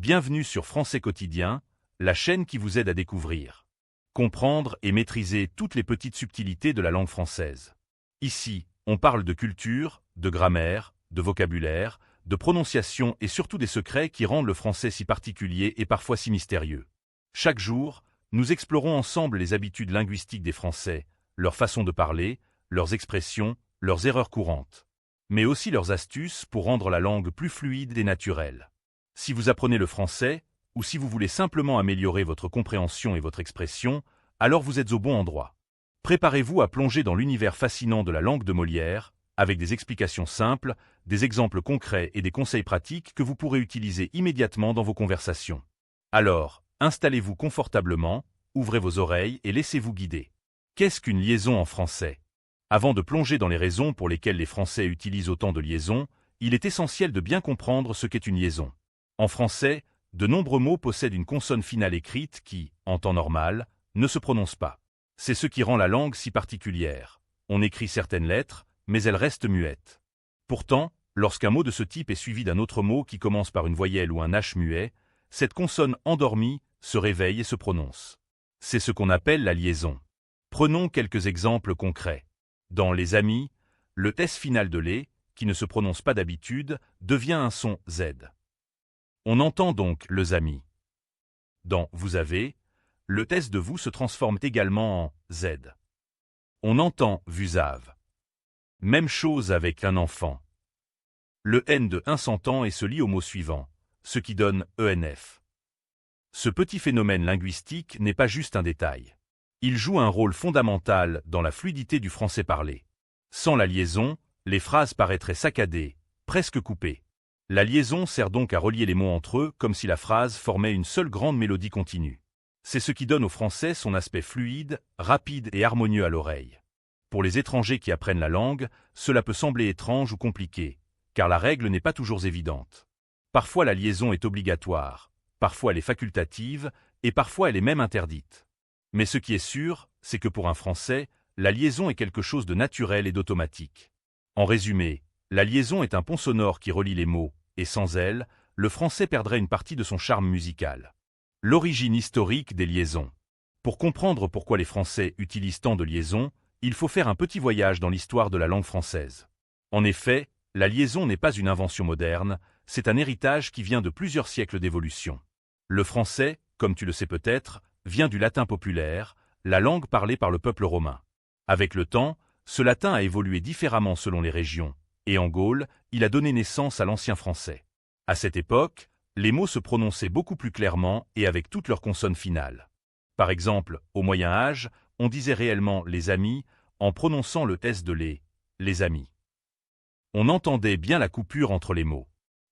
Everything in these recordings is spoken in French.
Bienvenue sur Français Quotidien, la chaîne qui vous aide à découvrir, comprendre et maîtriser toutes les petites subtilités de la langue française. Ici, on parle de culture, de grammaire, de vocabulaire, de prononciation et surtout des secrets qui rendent le français si particulier et parfois si mystérieux. Chaque jour, nous explorons ensemble les habitudes linguistiques des Français, leur façon de parler, leurs expressions, leurs erreurs courantes, mais aussi leurs astuces pour rendre la langue plus fluide et naturelle. Si vous apprenez le français, ou si vous voulez simplement améliorer votre compréhension et votre expression, alors vous êtes au bon endroit. Préparez-vous à plonger dans l'univers fascinant de la langue de Molière, avec des explications simples, des exemples concrets et des conseils pratiques que vous pourrez utiliser immédiatement dans vos conversations. Alors, installez-vous confortablement, ouvrez vos oreilles et laissez-vous guider. Qu'est-ce qu'une liaison en français? Avant de plonger dans les raisons pour lesquelles les Français utilisent autant de liaisons, il est essentiel de bien comprendre ce qu'est une liaison. En français, de nombreux mots possèdent une consonne finale écrite qui, en temps normal, ne se prononce pas. C'est ce qui rend la langue si particulière. On écrit certaines lettres, mais elles restent muettes. Pourtant, lorsqu'un mot de ce type est suivi d'un autre mot qui commence par une voyelle ou un H muet, cette consonne endormie se réveille et se prononce. C'est ce qu'on appelle la liaison. Prenons quelques exemples concrets. Dans les amis, le S final de les, qui ne se prononce pas d'habitude, devient un son Z. On entend donc les amis. Dans vous avez, le S de vous se transforme également en Z. On entend vous avez. Même chose avec un enfant. Le N de un s'entend et se lie au mot suivant, ce qui donne ENF. Ce petit phénomène linguistique n'est pas juste un détail. Il joue un rôle fondamental dans la fluidité du français parlé. Sans la liaison, les phrases paraîtraient saccadées, presque coupées. La liaison sert donc à relier les mots entre eux comme si la phrase formait une seule grande mélodie continue. C'est ce qui donne au français son aspect fluide, rapide et harmonieux à l'oreille. Pour les étrangers qui apprennent la langue, cela peut sembler étrange ou compliqué, car la règle n'est pas toujours évidente. Parfois la liaison est obligatoire, parfois elle est facultative, et parfois elle est même interdite. Mais ce qui est sûr, c'est que pour un Français, la liaison est quelque chose de naturel et d'automatique. En résumé, la liaison est un pont sonore qui relie les mots, et sans elle, le français perdrait une partie de son charme musical. L'origine historique des liaisons. Pour comprendre pourquoi les Français utilisent tant de liaisons, il faut faire un petit voyage dans l'histoire de la langue française. En effet, la liaison n'est pas une invention moderne, c'est un héritage qui vient de plusieurs siècles d'évolution. Le français, comme tu le sais peut-être, vient du latin populaire, la langue parlée par le peuple romain. Avec le temps, ce latin a évolué différemment selon les régions, et en Gaule, il a donné naissance à l'ancien français. À cette époque, les mots se prononçaient beaucoup plus clairement et avec toutes leurs consonnes finales. Par exemple, au Moyen Âge, on disait réellement les amis en prononçant le S de les amis. On entendait bien la coupure entre les mots.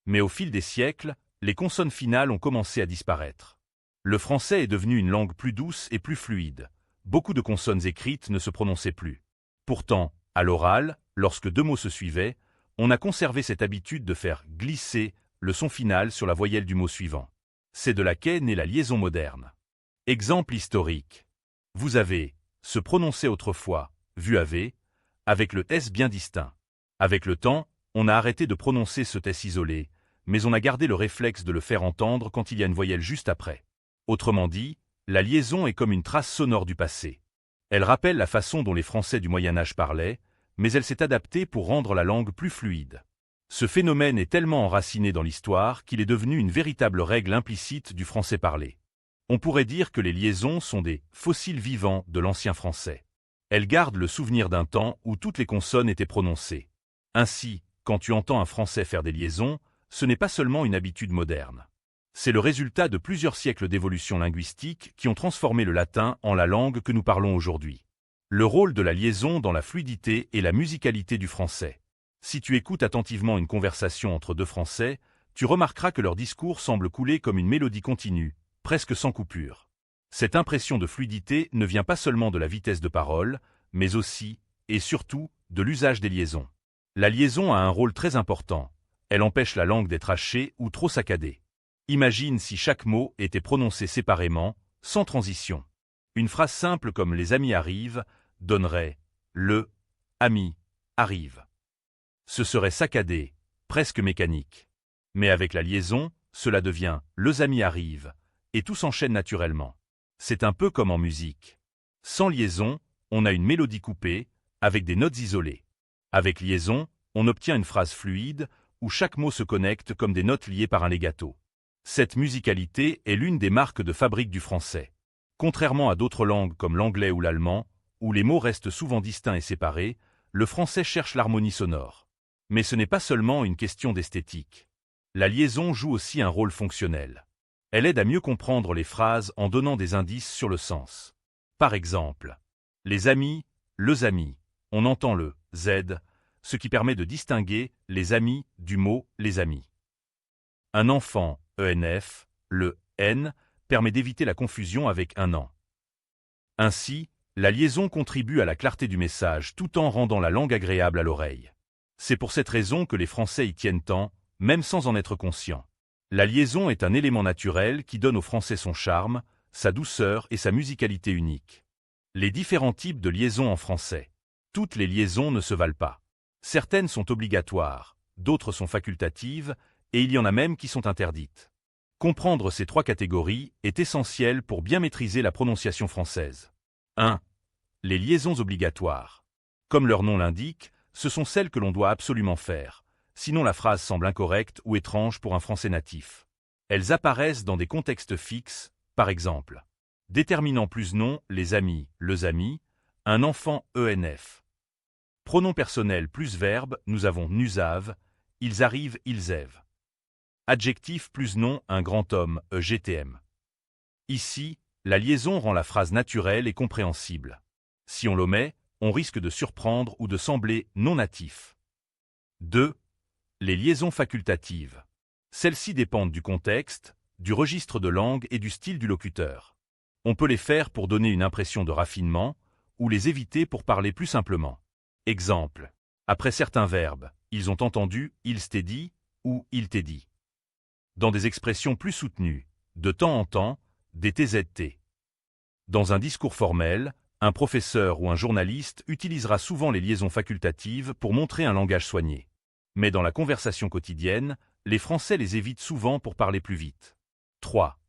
Mais au fil des siècles, les consonnes finales ont commencé à disparaître. Le français est devenu une langue plus douce et plus fluide. Beaucoup de consonnes écrites ne se prononçaient plus. Pourtant, à l'oral, lorsque deux mots se suivaient, on a conservé cette habitude de faire glisser le son final sur la voyelle du mot suivant. C'est de là qu'est née la liaison moderne. Exemple historique. Vous avez se prononçait autrefois, vu avez, avec le S bien distinct. Avec le temps, on a arrêté de prononcer ce S isolé, mais on a gardé le réflexe de le faire entendre quand il y a une voyelle juste après. Autrement dit, la liaison est comme une trace sonore du passé. Elle rappelle la façon dont les Français du Moyen Âge parlaient, mais elle s'est adaptée pour rendre la langue plus fluide. Ce phénomène est tellement enraciné dans l'histoire qu'il est devenu une véritable règle implicite du français parlé. On pourrait dire que les liaisons sont des fossiles vivants de l'ancien français. Elles gardent le souvenir d'un temps où toutes les consonnes étaient prononcées. Ainsi, quand tu entends un Français faire des liaisons, ce n'est pas seulement une habitude moderne. C'est le résultat de plusieurs siècles d'évolution linguistique qui ont transformé le latin en la langue que nous parlons aujourd'hui. Le rôle de la liaison dans la fluidité et la musicalité du français. Si tu écoutes attentivement une conversation entre deux Français, tu remarqueras que leur discours semble couler comme une mélodie continue, presque sans coupure. Cette impression de fluidité ne vient pas seulement de la vitesse de parole, mais aussi, et surtout, de l'usage des liaisons. La liaison a un rôle très important. Elle empêche la langue d'être hachée ou trop saccadée. Imagine si chaque mot était prononcé séparément, sans transition. Une phrase simple comme « les amis arrivent » donnerait « le ami arrive ». Ce serait saccadé, presque mécanique. Mais avec la liaison, cela devient « les amis arrivent » et tout s'enchaîne naturellement. C'est un peu comme en musique. Sans liaison, on a une mélodie coupée, avec des notes isolées. Avec liaison, on obtient une phrase fluide, où chaque mot se connecte comme des notes liées par un legato. Cette musicalité est l'une des marques de fabrique du français. Contrairement à d'autres langues comme l'anglais ou l'allemand, où les mots restent souvent distincts et séparés, le français cherche l'harmonie sonore. Mais ce n'est pas seulement une question d'esthétique. La liaison joue aussi un rôle fonctionnel. Elle aide à mieux comprendre les phrases en donnant des indices sur le sens. Par exemple, les amis, les amis, on entend le Z, ce qui permet de distinguer les amis du mot les amis. Un enfant, ENF, le N, permet d'éviter la confusion avec un an. Ainsi, la liaison contribue à la clarté du message tout en rendant la langue agréable à l'oreille. C'est pour cette raison que les Français y tiennent tant, même sans en être conscients. La liaison est un élément naturel qui donne au français son charme, sa douceur et sa musicalité unique. Les différents types de liaisons en français. Toutes les liaisons ne se valent pas. Certaines sont obligatoires, d'autres sont facultatives, et il y en a même qui sont interdites. Comprendre ces trois catégories est essentiel pour bien maîtriser la prononciation française. 1. Les liaisons obligatoires. Comme leur nom l'indique, ce sont celles que l'on doit absolument faire, sinon la phrase semble incorrecte ou étrange pour un français natif. Elles apparaissent dans des contextes fixes, par exemple. Déterminant plus nom, les amis, les amis, un enfant ENF. Pronom personnel plus verbe, nous avons nusave, ils arrivent, ils èvent. Adjectif plus nom, un grand homme, GTM. Ici, la liaison rend la phrase naturelle et compréhensible. Si on l'omet, on risque de surprendre ou de sembler non natif. 2. Les liaisons facultatives. Celles-ci dépendent du contexte, du registre de langue et du style du locuteur. On peut les faire pour donner une impression de raffinement, ou les éviter pour parler plus simplement. Exemple. Après certains verbes, ils ont entendu « il s'est dit » ou « il t'est dit ». Dans des expressions plus soutenues, de temps en temps, des TZT. Dans un discours formel, un professeur ou un journaliste utilisera souvent les liaisons facultatives pour montrer un langage soigné. Mais dans la conversation quotidienne, les Français les évitent souvent pour parler plus vite. 3.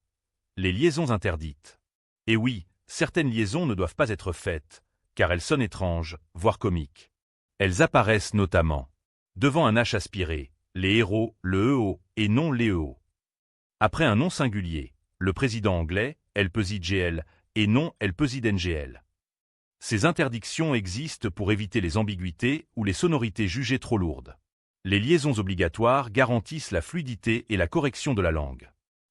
Les liaisons interdites. Et oui, certaines liaisons ne doivent pas être faites, car elles sonnent étranges, voire comiques. Elles apparaissent notamment devant un H aspiré, les héros, le EO, et non les EO. Après un nom singulier, le président anglais, elle peside GL, et non elle peside NGL. Ces interdictions existent pour éviter les ambiguïtés ou les sonorités jugées trop lourdes. Les liaisons obligatoires garantissent la fluidité et la correction de la langue.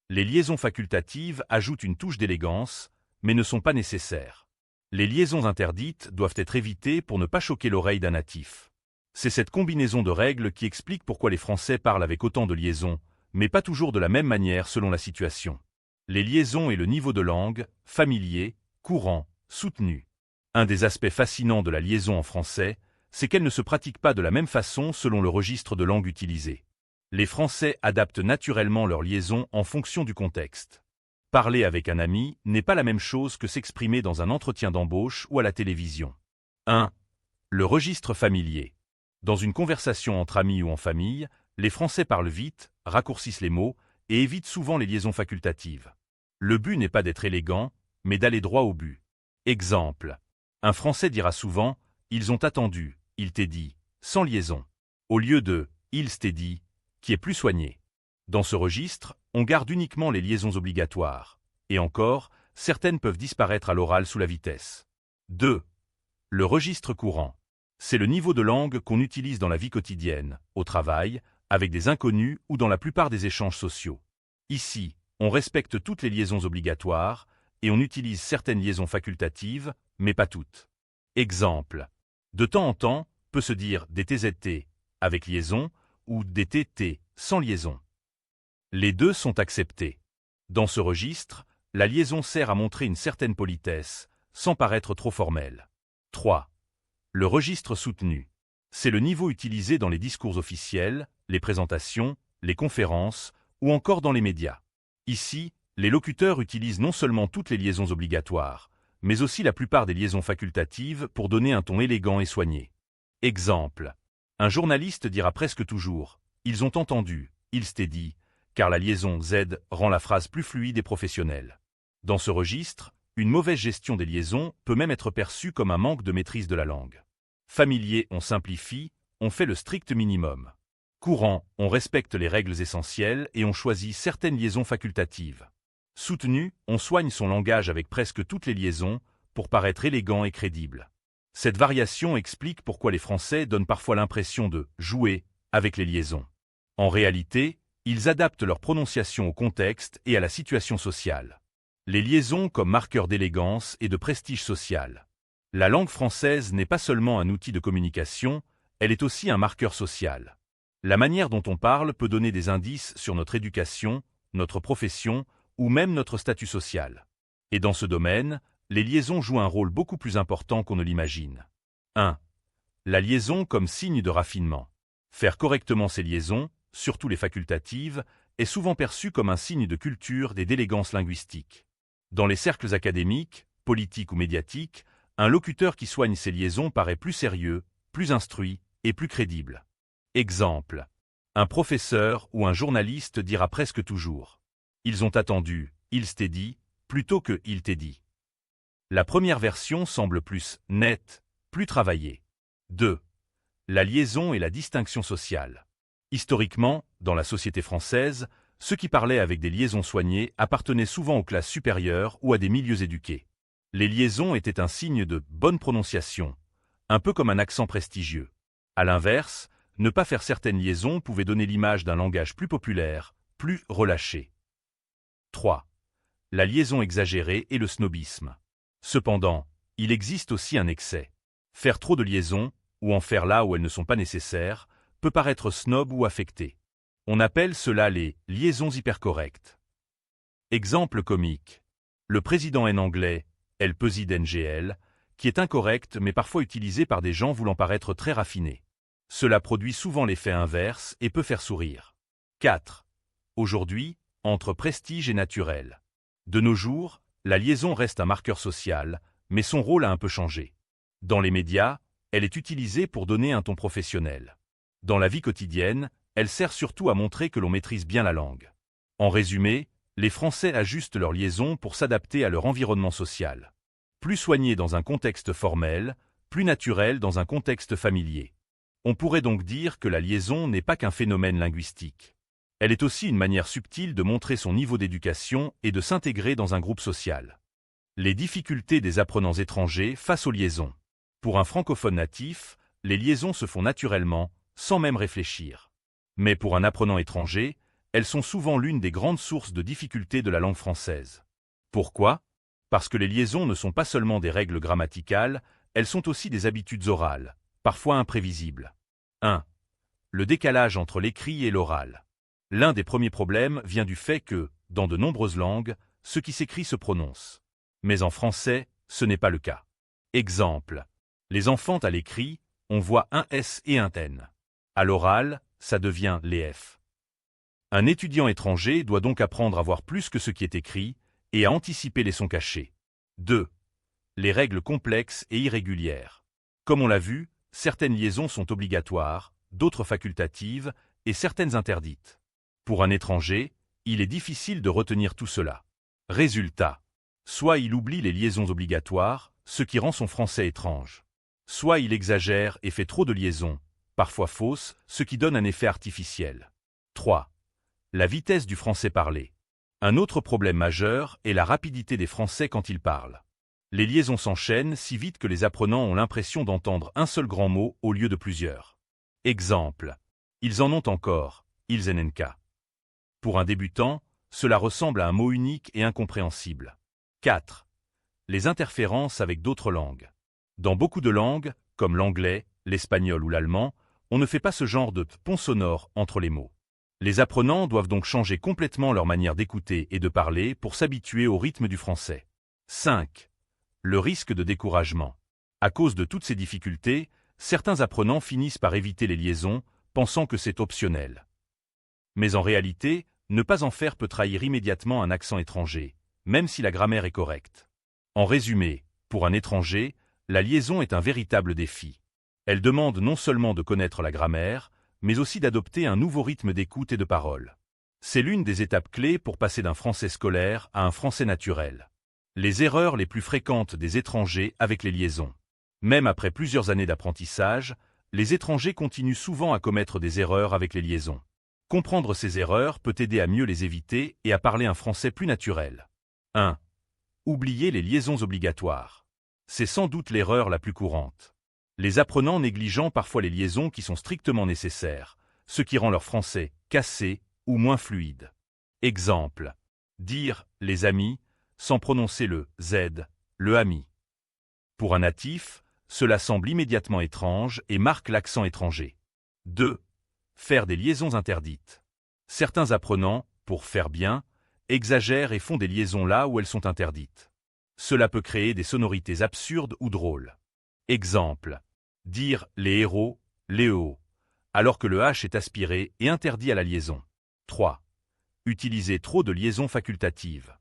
Les liaisons facultatives ajoutent une touche d'élégance, mais ne sont pas nécessaires. Les liaisons interdites doivent être évitées pour ne pas choquer l'oreille d'un natif. C'est cette combinaison de règles qui explique pourquoi les Français parlent avec autant de liaisons, mais pas toujours de la même manière selon la situation. Les liaisons et le niveau de langue, familier, courant, soutenu. Un des aspects fascinants de la liaison en français, c'est qu'elle ne se pratique pas de la même façon selon le registre de langue utilisé. Les Français adaptent naturellement leur liaison en fonction du contexte. Parler avec un ami n'est pas la même chose que s'exprimer dans un entretien d'embauche ou à la télévision. 1. Le registre familier. Dans une conversation entre amis ou en famille, les Français parlent vite, raccourcissent les mots et évitent souvent les liaisons facultatives. Le but n'est pas d'être élégant, mais d'aller droit au but. Exemple. Un Français dira souvent « ils ont attendu, il t'est dit », sans liaison, au lieu de « il s'est dit », qui est plus soigné. Dans ce registre, on garde uniquement les liaisons obligatoires. Et encore, certaines peuvent disparaître à l'oral sous la vitesse. 2. Le registre courant. C'est le niveau de langue qu'on utilise dans la vie quotidienne, au travail, avec des inconnus ou dans la plupart des échanges sociaux. Ici, on respecte toutes les liaisons obligatoires et on utilise certaines liaisons facultatives, mais pas toutes. Exemple. De temps en temps, peut se dire des TZT avec liaison ou des TT sans liaison. Les deux sont acceptés. Dans ce registre, la liaison sert à montrer une certaine politesse, sans paraître trop formelle. 3. Le registre soutenu. C'est le niveau utilisé dans les discours officiels, les présentations, les conférences ou encore dans les médias. Ici, les locuteurs utilisent non seulement toutes les liaisons obligatoires, mais aussi la plupart des liaisons facultatives pour donner un ton élégant et soigné. Exemple. Un journaliste dira presque toujours « ils ont entendu, il s'est dit », car la liaison Z rend la phrase plus fluide et professionnelle. Dans ce registre, une mauvaise gestion des liaisons peut même être perçue comme un manque de maîtrise de la langue. Familier, on simplifie, on fait le strict minimum. Courant, on respecte les règles essentielles et on choisit certaines liaisons facultatives. Soutenu, on soigne son langage avec presque toutes les liaisons pour paraître élégant et crédible. Cette variation explique pourquoi les Français donnent parfois l'impression de « jouer » avec les liaisons. En réalité, ils adaptent leur prononciation au contexte et à la situation sociale. Les liaisons comme marqueur d'élégance et de prestige social. La langue française n'est pas seulement un outil de communication, elle est aussi un marqueur social. La manière dont on parle peut donner des indices sur notre éducation, notre profession ou même notre statut social. Et dans ce domaine, les liaisons jouent un rôle beaucoup plus important qu'on ne l'imagine. 1. La liaison comme signe de raffinement. Faire correctement ces liaisons, surtout les facultatives, est souvent perçu comme un signe de culture et d'élégance linguistique. Dans les cercles académiques, politiques ou médiatiques, un locuteur qui soigne ses liaisons paraît plus sérieux, plus instruit et plus crédible. Exemple. Un professeur ou un journaliste dira presque toujours « Ils ont attendu, il s'était dit » plutôt que « il t'est dit ». La première version semble plus nette, plus travaillée. 2. La liaison et la distinction sociale. Historiquement, dans la société française, ceux qui parlaient avec des liaisons soignées appartenaient souvent aux classes supérieures ou à des milieux éduqués. Les liaisons étaient un signe de bonne prononciation, un peu comme un accent prestigieux. À l'inverse, ne pas faire certaines liaisons pouvait donner l'image d'un langage plus populaire, plus relâché. 3. La liaison exagérée et le snobisme. Cependant, il existe aussi un excès. Faire trop de liaisons, ou en faire là où elles ne sont pas nécessaires, peut paraître snob ou affecté. On appelle cela les liaisons hypercorrectes. Exemple comique. Le président en anglais, el président NGL, qui est incorrect mais parfois utilisé par des gens voulant paraître très raffinés. Cela produit souvent l'effet inverse et peut faire sourire. 4. Aujourd'hui, entre prestige et naturel. De nos jours, la liaison reste un marqueur social, mais son rôle a un peu changé. Dans les médias, elle est utilisée pour donner un ton professionnel. Dans la vie quotidienne, elle sert surtout à montrer que l'on maîtrise bien la langue. En résumé, les Français ajustent leur liaison pour s'adapter à leur environnement social. Plus soigné dans un contexte formel, plus naturel dans un contexte familier. On pourrait donc dire que la liaison n'est pas qu'un phénomène linguistique. Elle est aussi une manière subtile de montrer son niveau d'éducation et de s'intégrer dans un groupe social. Les difficultés des apprenants étrangers face aux liaisons. Pour un francophone natif, les liaisons se font naturellement, sans même réfléchir. Mais pour un apprenant étranger, elles sont souvent l'une des grandes sources de difficultés de la langue française. Pourquoi ? Parce que les liaisons ne sont pas seulement des règles grammaticales, elles sont aussi des habitudes orales, parfois imprévisibles. 1. Le décalage entre l'écrit et l'oral. L'un des premiers problèmes vient du fait que, dans de nombreuses langues, ce qui s'écrit se prononce. Mais en français, ce n'est pas le cas. Exemple. Les enfants à l'écrit, on voit un S et un N. À l'oral, ça devient les F. Un étudiant étranger doit donc apprendre à voir plus que ce qui est écrit et à anticiper les sons cachés. 2. Les règles complexes et irrégulières. Comme on l'a vu, certaines liaisons sont obligatoires, d'autres facultatives et certaines interdites. Pour un étranger, il est difficile de retenir tout cela. Résultat. Soit il oublie les liaisons obligatoires, ce qui rend son français étrange. Soit il exagère et fait trop de liaisons, parfois fausses, ce qui donne un effet artificiel. 3. La vitesse du français parlé. Un autre problème majeur est la rapidité des Français quand ils parlent. Les liaisons s'enchaînent si vite que les apprenants ont l'impression d'entendre un seul grand mot au lieu de plusieurs. Exemple. Ils en ont encore, ils NNK. Pour un débutant, cela ressemble à un mot unique et incompréhensible. 4. Les interférences avec d'autres langues. Dans beaucoup de langues, comme l'anglais, l'espagnol ou l'allemand, on ne fait pas ce genre de pont sonore entre les mots. Les apprenants doivent donc changer complètement leur manière d'écouter et de parler pour s'habituer au rythme du français. 5. Le risque de découragement. À cause de toutes ces difficultés, certains apprenants finissent par éviter les liaisons, pensant que c'est optionnel. Mais en réalité, ne pas en faire peut trahir immédiatement un accent étranger, même si la grammaire est correcte. En résumé, pour un étranger, la liaison est un véritable défi. Elle demande non seulement de connaître la grammaire, mais aussi d'adopter un nouveau rythme d'écoute et de parole. C'est l'une des étapes clés pour passer d'un français scolaire à un français naturel. Les erreurs les plus fréquentes des étrangers avec les liaisons. Même après plusieurs années d'apprentissage, les étrangers continuent souvent à commettre des erreurs avec les liaisons. Comprendre ces erreurs peut aider à mieux les éviter et à parler un français plus naturel. 1. Oublier les liaisons obligatoires. C'est sans doute l'erreur la plus courante. Les apprenants négligeant parfois les liaisons qui sont strictement nécessaires, ce qui rend leur français cassé ou moins fluide. Exemple. Dire « les amis » sans prononcer le « z », le ami. Pour un natif, cela semble immédiatement étrange et marque l'accent étranger. 2. Faire des liaisons interdites. Certains apprenants, pour faire bien, exagèrent et font des liaisons là où elles sont interdites. Cela peut créer des sonorités absurdes ou drôles. Exemple. Dire « les héros », les EO, alors que le H est aspiré et interdit à la liaison. 3. Utiliser trop de liaisons facultatives.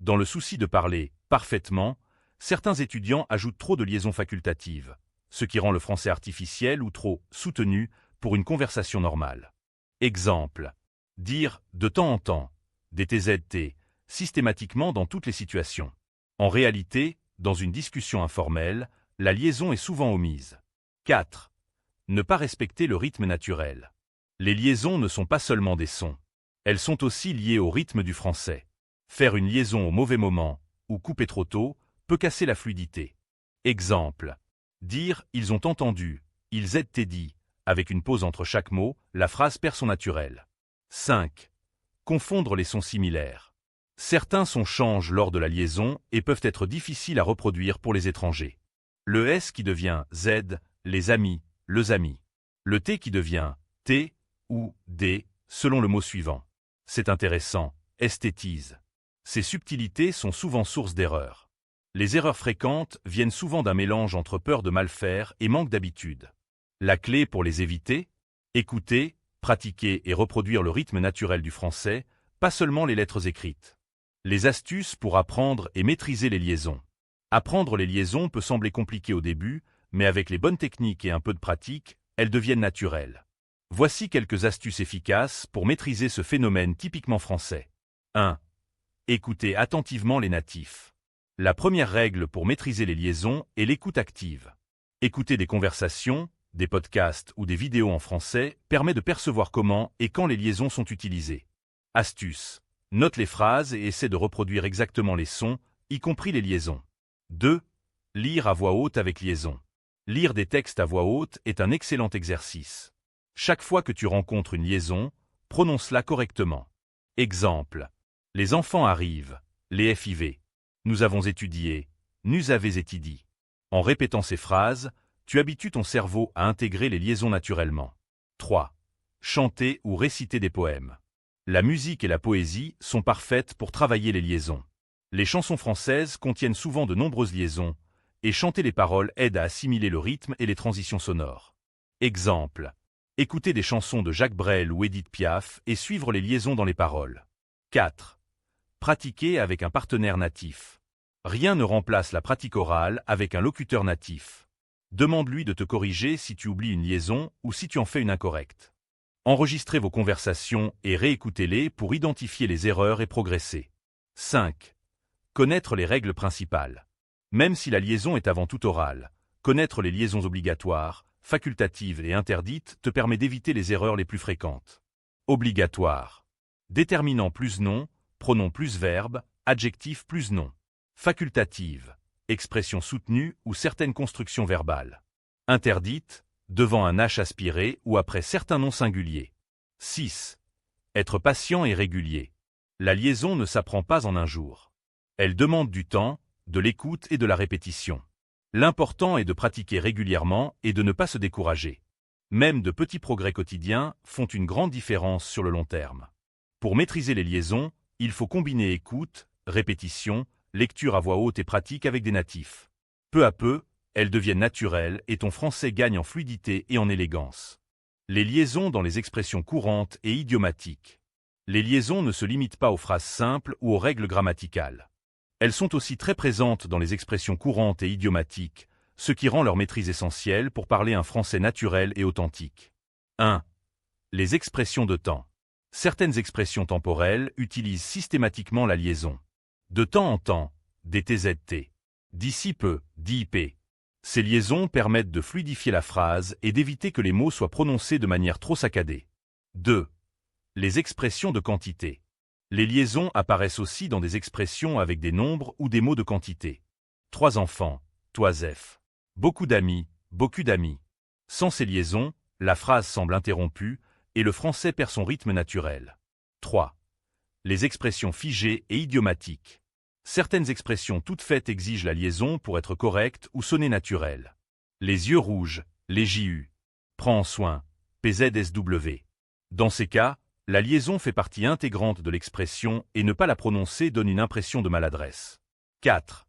Dans le souci de parler parfaitement, certains étudiants ajoutent trop de liaisons facultatives, ce qui rend le français artificiel ou trop soutenu pour une conversation normale. Exemple. Dire « de temps en temps », DTZT, systématiquement dans toutes les situations. En réalité, dans une discussion informelle, la liaison est souvent omise. 4. Ne pas respecter le rythme naturel. Les liaisons ne sont pas seulement des sons. Elles sont aussi liées au rythme du français. Faire une liaison au mauvais moment, ou couper trop tôt, peut casser la fluidité. Exemple. Dire « ils ont entendu »,« ils aident dit », avec une pause entre chaque mot, la phrase perd son naturel. 5. Confondre les sons similaires. Certains sons changent lors de la liaison et peuvent être difficiles à reproduire pour les étrangers. Le S qui devient Z, les amis, les amis. Le T qui devient T ou D, selon le mot suivant. C'est intéressant, esthétise. Ces subtilités sont souvent source d'erreurs. Les erreurs fréquentes viennent souvent d'un mélange entre peur de mal faire et manque d'habitude. La clé pour les éviter? Écouter, pratiquer et reproduire le rythme naturel du français, pas seulement les lettres écrites. Les astuces pour apprendre et maîtriser les liaisons. Apprendre les liaisons peut sembler compliqué au début, mais avec les bonnes techniques et un peu de pratique, elles deviennent naturelles. Voici quelques astuces efficaces pour maîtriser ce phénomène typiquement français. 1. Écoutez attentivement les natifs. La première règle pour maîtriser les liaisons est l'écoute active. Écouter des conversations, des podcasts ou des vidéos en français permet de percevoir comment et quand les liaisons sont utilisées. Astuce. Note les phrases et essaie de reproduire exactement les sons, y compris les liaisons. 2. Lire à voix haute avec liaison. Lire des textes à voix haute est un excellent exercice. Chaque fois que tu rencontres une liaison, prononce-la correctement. Exemple. Les enfants arrivent, les FIV. Nous avons étudié, nous avez étudié. En répétant ces phrases, tu habitues ton cerveau à intégrer les liaisons naturellement. 3. Chanter ou réciter des poèmes. La musique et la poésie sont parfaites pour travailler les liaisons. Les chansons françaises contiennent souvent de nombreuses liaisons, et chanter les paroles aide à assimiler le rythme et les transitions sonores. Exemple. Écouter des chansons de Jacques Brel ou Édith Piaf et suivre les liaisons dans les paroles. 4. Pratiquer avec un partenaire natif. Rien ne remplace la pratique orale avec un locuteur natif. Demande-lui de te corriger si tu oublies une liaison ou si tu en fais une incorrecte. Enregistrez vos conversations et réécoutez-les pour identifier les erreurs et progresser. 5. Connaître les règles principales. Même si la liaison est avant tout orale, connaître les liaisons obligatoires, facultatives et interdites te permet d'éviter les erreurs les plus fréquentes. Obligatoire. Déterminant plus nom, pronom plus verbe, adjectif plus nom. Facultative. Expression soutenue ou certaines constructions verbales. Interdite. Devant un H aspiré ou après certains noms singuliers. 6. Être patient et régulier. La liaison ne s'apprend pas en un jour. Elle demande du temps, de l'écoute et de la répétition. L'important est de pratiquer régulièrement et de ne pas se décourager. Même de petits progrès quotidiens font une grande différence sur le long terme. Pour maîtriser les liaisons, il faut combiner écoute, répétition, lecture à voix haute et pratique avec des natifs. Peu à peu, elles deviennent naturelles et ton français gagne en fluidité et en élégance. Les liaisons dans les expressions courantes et idiomatiques. Les liaisons ne se limitent pas aux phrases simples ou aux règles grammaticales. Elles sont aussi très présentes dans les expressions courantes et idiomatiques, ce qui rend leur maîtrise essentielle pour parler un français naturel et authentique. 1. Les expressions de temps. Certaines expressions temporelles utilisent systématiquement la liaison. De temps en temps, des TZT. D'ici peu, d'IP. Ces liaisons permettent de fluidifier la phrase et d'éviter que les mots soient prononcés de manière trop saccadée. 2. Les expressions de quantité. Les liaisons apparaissent aussi dans des expressions avec des nombres ou des mots de quantité. 3 enfants, toisef. Beaucoup d'amis, beaucoup d'amis. Sans ces liaisons, la phrase semble interrompue et le français perd son rythme naturel. 3. Les expressions figées et idiomatiques. Certaines expressions toutes faites exigent la liaison pour être correctes ou sonner naturelles. Les yeux rouges, les JU. Prends soin, PZSW. Dans ces cas, la liaison fait partie intégrante de l'expression et ne pas la prononcer donne une impression de maladresse. 4.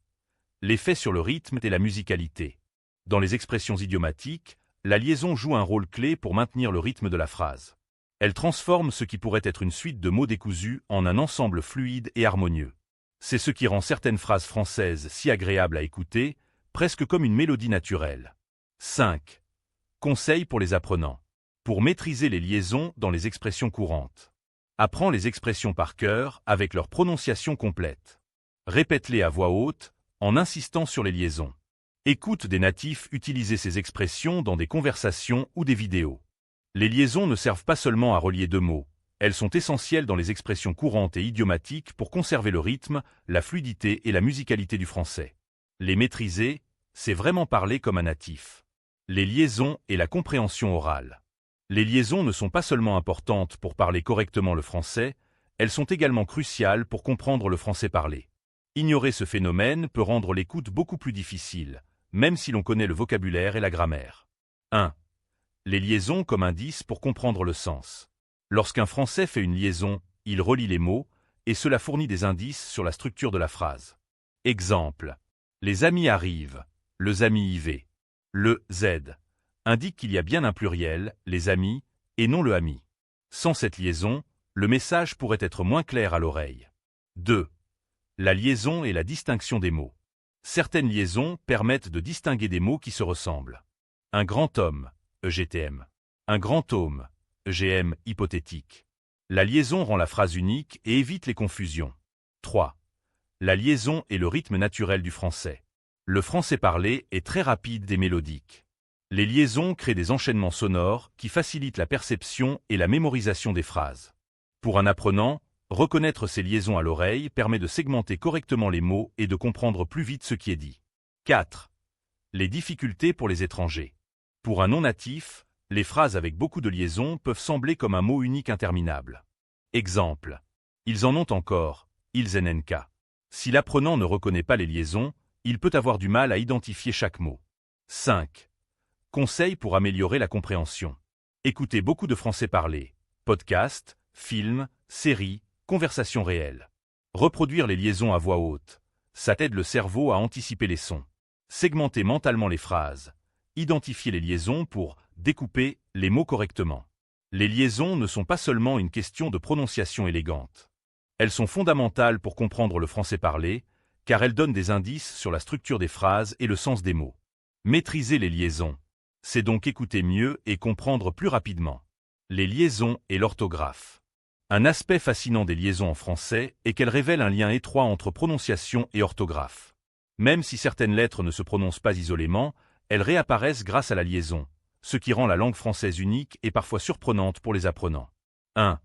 L'effet sur le rythme et la musicalité. Dans les expressions idiomatiques, la liaison joue un rôle clé pour maintenir le rythme de la phrase. Elle transforme ce qui pourrait être une suite de mots décousus en un ensemble fluide et harmonieux. C'est ce qui rend certaines phrases françaises si agréables à écouter, presque comme une mélodie naturelle. 5. Conseils pour les apprenants. Pour maîtriser les liaisons dans les expressions courantes. Apprends les expressions par cœur avec leur prononciation complète. Répète-les à voix haute, en insistant sur les liaisons. Écoute des natifs utiliser ces expressions dans des conversations ou des vidéos. Les liaisons ne servent pas seulement à relier deux mots, elles sont essentielles dans les expressions courantes et idiomatiques pour conserver le rythme, la fluidité et la musicalité du français. Les maîtriser, c'est vraiment parler comme un natif. Les liaisons et la compréhension orale. Les liaisons ne sont pas seulement importantes pour parler correctement le français, elles sont également cruciales pour comprendre le français parlé. Ignorer ce phénomène peut rendre l'écoute beaucoup plus difficile, même si l'on connaît le vocabulaire et la grammaire. 1. Les liaisons comme indice pour comprendre le sens. Lorsqu'un Français fait une liaison, il relie les mots, et cela fournit des indices sur la structure de la phrase. Exemple. Les amis arrivent, les amis y vont. Le Z indique qu'il y a bien un pluriel, les amis, et non le ami. Sans cette liaison, le message pourrait être moins clair à l'oreille. 2. La liaison et la distinction des mots. Certaines liaisons permettent de distinguer des mots qui se ressemblent. Un grand homme, EGTM. Un grand homme, EGM hypothétique. La liaison rend la phrase unique et évite les confusions. 3. La liaison est le rythme naturel du français. Le français parlé est très rapide et mélodique. Les liaisons créent des enchaînements sonores qui facilitent la perception et la mémorisation des phrases. Pour un apprenant, reconnaître ces liaisons à l'oreille permet de segmenter correctement les mots et de comprendre plus vite ce qui est dit. 4. Les difficultés pour les étrangers. Pour un non-natif, les phrases avec beaucoup de liaisons peuvent sembler comme un mot unique interminable. Exemple. Ils en ont encore, ils NNK. Si l'apprenant ne reconnaît pas les liaisons, il peut avoir du mal à identifier chaque mot. 5. Conseils pour améliorer la compréhension. Écoutez beaucoup de français parlé. Podcasts, films, séries, conversations réelles. Reproduire les liaisons à voix haute. Ça t'aide le cerveau à anticiper les sons. Segmenter mentalement les phrases. Identifier les liaisons pour découper les mots correctement. Les liaisons ne sont pas seulement une question de prononciation élégante. Elles sont fondamentales pour comprendre le français parlé, car elles donnent des indices sur la structure des phrases et le sens des mots. Maîtriser les liaisons. C'est donc écouter mieux et comprendre plus rapidement. Les liaisons et l'orthographe. Un aspect fascinant des liaisons en français est qu'elles révèlent un lien étroit entre prononciation et orthographe. Même si certaines lettres ne se prononcent pas isolément, elles réapparaissent grâce à la liaison, ce qui rend la langue française unique et parfois surprenante pour les apprenants. 1.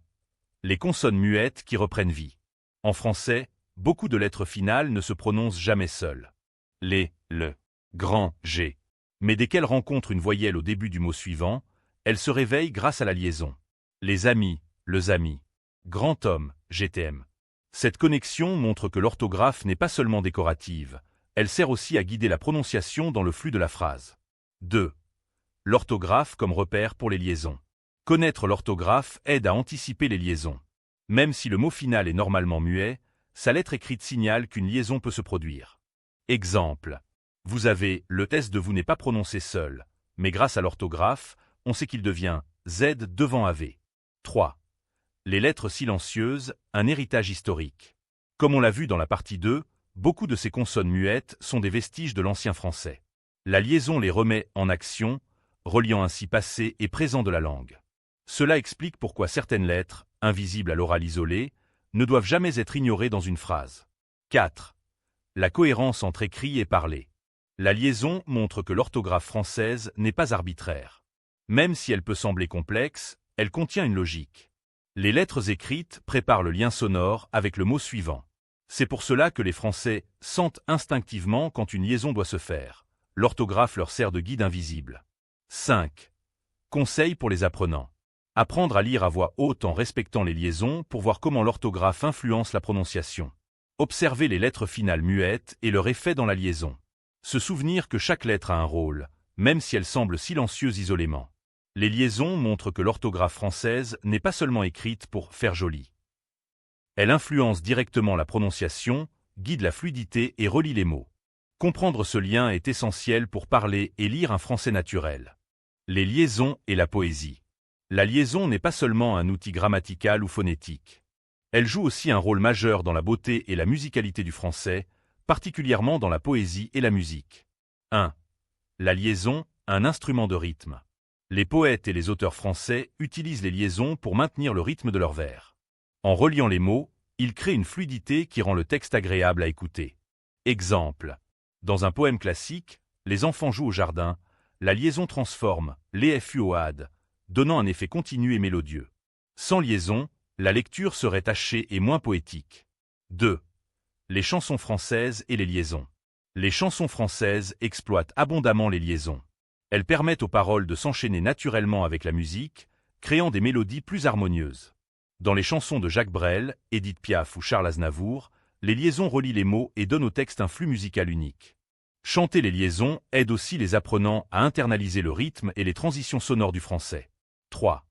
Les consonnes muettes qui reprennent vie. En français, beaucoup de lettres finales ne se prononcent jamais seules. Les, le, grand, G. Mais dès qu'elles rencontrent une voyelle au début du mot suivant, elles se réveillent grâce à la liaison. Les amis, les amis. Grand homme, GTM. Cette connexion montre que l'orthographe n'est pas seulement décorative, elle sert aussi à guider la prononciation dans le flux de la phrase. 2. L'orthographe comme repère pour les liaisons. Connaître l'orthographe aide à anticiper les liaisons. Même si le mot final est normalement muet, sa lettre écrite signale qu'une liaison peut se produire. Exemple. Vous avez, le test de vous n'est pas prononcé seul, mais grâce à l'orthographe, on sait qu'il devient Z devant AV. 3. Les lettres silencieuses, un héritage historique. Comme on l'a vu dans la partie 2, beaucoup de ces consonnes muettes sont des vestiges de l'ancien français. La liaison les remet en action, reliant ainsi passé et présent de la langue. Cela explique pourquoi certaines lettres, invisibles à l'oral isolé, ne doivent jamais être ignorées dans une phrase. 4. La cohérence entre écrit et parlé. La liaison montre que l'orthographe française n'est pas arbitraire. Même si elle peut sembler complexe, elle contient une logique. Les lettres écrites préparent le lien sonore avec le mot suivant. C'est pour cela que les Français sentent instinctivement quand une liaison doit se faire. L'orthographe leur sert de guide invisible. 5. Conseils pour les apprenants. Apprendre à lire à voix haute en respectant les liaisons pour voir comment l'orthographe influence la prononciation. Observer les lettres finales muettes et leur effet dans la liaison. Se souvenir que chaque lettre a un rôle, même si elle semble silencieuse isolément. Les liaisons montrent que l'orthographe française n'est pas seulement écrite pour faire joli. Elle influence directement la prononciation, guide la fluidité et relie les mots. Comprendre ce lien est essentiel pour parler et lire un français naturel. Les liaisons et la poésie. La liaison n'est pas seulement un outil grammatical ou phonétique. Elle joue aussi un rôle majeur dans la beauté et la musicalité du français, particulièrement dans la poésie et la musique. 1. La liaison, un instrument de rythme. Les poètes et les auteurs français utilisent les liaisons pour maintenir le rythme de leurs vers. En reliant les mots, ils créent une fluidité qui rend le texte agréable à écouter. Exemple. Dans un poème classique, Les enfants jouent au jardin, la liaison transforme les FU au AD, donnant un effet continu et mélodieux. Sans liaison, la lecture serait hachée et moins poétique. 2. Les chansons françaises et les liaisons. Les chansons françaises exploitent abondamment les liaisons. Elles permettent aux paroles de s'enchaîner naturellement avec la musique, créant des mélodies plus harmonieuses. Dans les chansons de Jacques Brel, Édith Piaf ou Charles Aznavour, les liaisons relient les mots et donnent au texte un flux musical unique. Chanter les liaisons aide aussi les apprenants à internaliser le rythme et les transitions sonores du français. 3.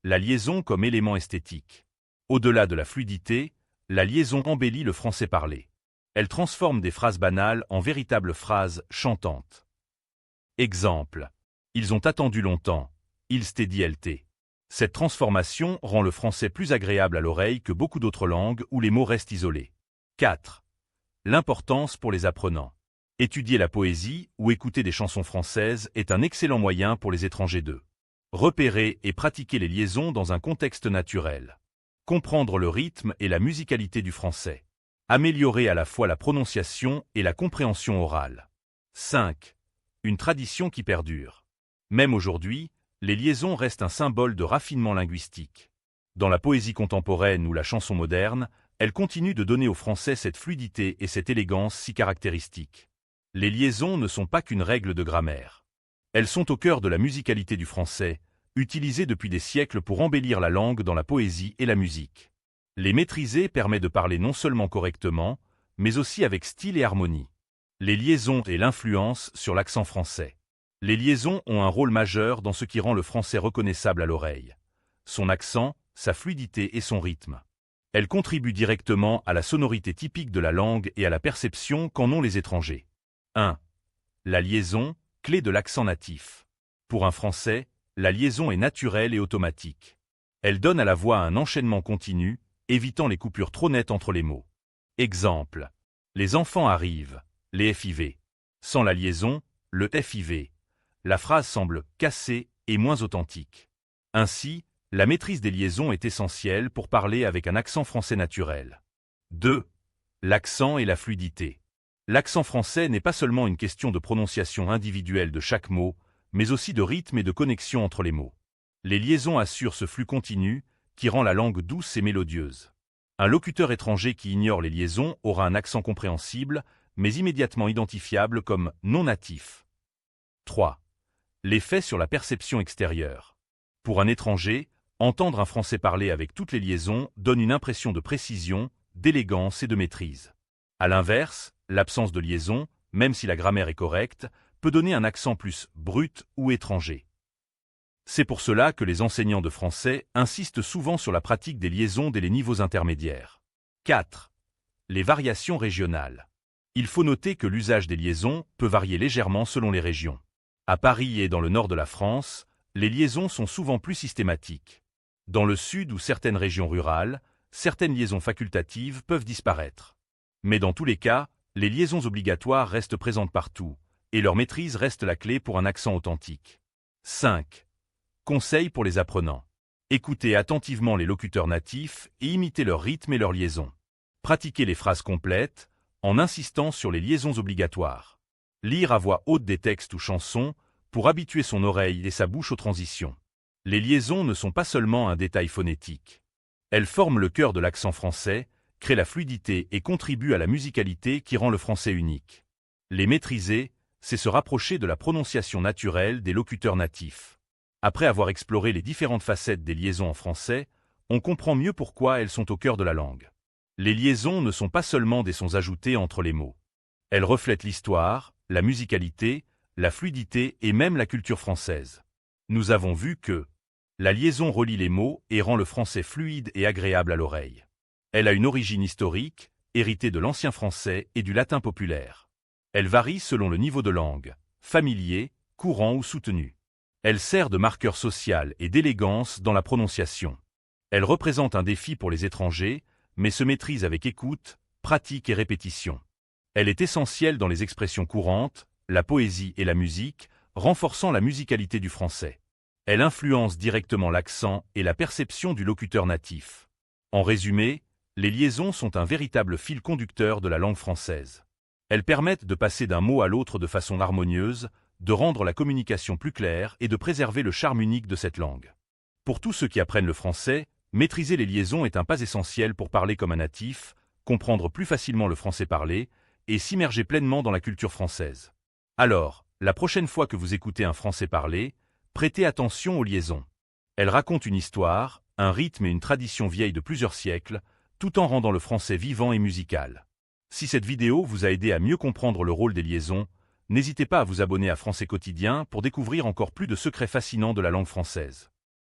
La liaison comme élément esthétique. Au-delà de la fluidité, la liaison embellit le français parlé. Elle transforme des phrases banales en véritables phrases chantantes. Exemple. Ils ont attendu longtemps. Ils s'étaient dit LT. Cette transformation rend le français plus agréable à l'oreille que beaucoup d'autres langues où les mots restent isolés. 4. L'importance pour les apprenants. Étudier la poésie ou écouter des chansons françaises est un excellent moyen pour les étrangers de repérer et pratiquer les liaisons dans un contexte naturel. Comprendre le rythme et la musicalité du français. Améliorer à la fois la prononciation et la compréhension orale. 5. Une tradition qui perdure. Même aujourd'hui, les liaisons restent un symbole de raffinement linguistique. Dans la poésie contemporaine ou la chanson moderne, elles continuent de donner au français cette fluidité et cette élégance si caractéristiques. Les liaisons ne sont pas qu'une règle de grammaire. Elles sont au cœur de la musicalité du français, utilisées depuis des siècles pour embellir la langue dans la poésie et la musique. Les maîtriser permet de parler non seulement correctement, mais aussi avec style et harmonie. Les liaisons et l'influence sur l'accent français. Les liaisons ont un rôle majeur dans ce qui rend le français reconnaissable à l'oreille. Son accent, sa fluidité et son rythme. Elles contribuent directement à la sonorité typique de la langue et à la perception qu'en ont les étrangers. 1. La liaison, clé de l'accent natif. Pour un Français, la liaison est naturelle et automatique. Elle donne à la voix un enchaînement continu, évitant les coupures trop nettes entre les mots. Exemple. Les enfants arrivent, les FIV. Sans la liaison, le FIV. La phrase semble cassée et moins authentique. Ainsi, la maîtrise des liaisons est essentielle pour parler avec un accent français naturel. 2. L'accent et la fluidité. L'accent français n'est pas seulement une question de prononciation individuelle de chaque mot, mais aussi de rythme et de connexion entre les mots. Les liaisons assurent ce flux continu qui rend la langue douce et mélodieuse. Un locuteur étranger qui ignore les liaisons aura un accent compréhensible, mais immédiatement identifiable comme non natif. 3. L'effet sur la perception extérieure. Pour un étranger, entendre un français parler avec toutes les liaisons donne une impression de précision, d'élégance et de maîtrise. À l'inverse, l'absence de liaison, même si la grammaire est correcte, peut donner un accent plus brut ou étranger. C'est pour cela que les enseignants de français insistent souvent sur la pratique des liaisons dès les niveaux intermédiaires. 4. Les variations régionales. Il faut noter que l'usage des liaisons peut varier légèrement selon les régions. À Paris et dans le nord de la France, les liaisons sont souvent plus systématiques. Dans le sud ou certaines régions rurales, certaines liaisons facultatives peuvent disparaître. Mais dans tous les cas, les liaisons obligatoires restent présentes partout, et leur maîtrise reste la clé pour un accent authentique. 5. Conseils pour les apprenants. Écoutez attentivement les locuteurs natifs et imitez leur rythme et leur liaison. Pratiquez les phrases complètes, en insistant sur les liaisons obligatoires. Lire à voix haute des textes ou chansons, pour habituer son oreille et sa bouche aux transitions. Les liaisons ne sont pas seulement un détail phonétique. Elles forment le cœur de l'accent français, créent la fluidité et contribuent à la musicalité qui rend le français unique. Les maîtriser, c'est se rapprocher de la prononciation naturelle des locuteurs natifs. Après avoir exploré les différentes facettes des liaisons en français, on comprend mieux pourquoi elles sont au cœur de la langue. Les liaisons ne sont pas seulement des sons ajoutés entre les mots. Elles reflètent l'histoire, la musicalité, la fluidité et même la culture française. Nous avons vu que la liaison relie les mots et rend le français fluide et agréable à l'oreille. Elle a une origine historique, héritée de l'ancien français et du latin populaire. Elle varie selon le niveau de langue, familier, courant ou soutenu. Elle sert de marqueur social et d'élégance dans la prononciation. Elle représente un défi pour les étrangers, mais se maîtrise avec écoute, pratique et répétition. Elle est essentielle dans les expressions courantes, la poésie et la musique, renforçant la musicalité du français. Elle influence directement l'accent et la perception du locuteur natif. En résumé, les liaisons sont un véritable fil conducteur de la langue française. Elles permettent de passer d'un mot à l'autre de façon harmonieuse, de rendre la communication plus claire et de préserver le charme unique de cette langue. Pour tous ceux qui apprennent le français, maîtriser les liaisons est un pas essentiel pour parler comme un natif, comprendre plus facilement le français parlé et s'immerger pleinement dans la culture française. Alors, la prochaine fois que vous écoutez un français parler, prêtez attention aux liaisons. Elles racontent une histoire, un rythme et une tradition vieille de plusieurs siècles, tout en rendant le français vivant et musical. Si cette vidéo vous a aidé à mieux comprendre le rôle des liaisons, n'hésitez pas à vous abonner à Français Quotidien pour découvrir encore plus de secrets fascinants de la langue française.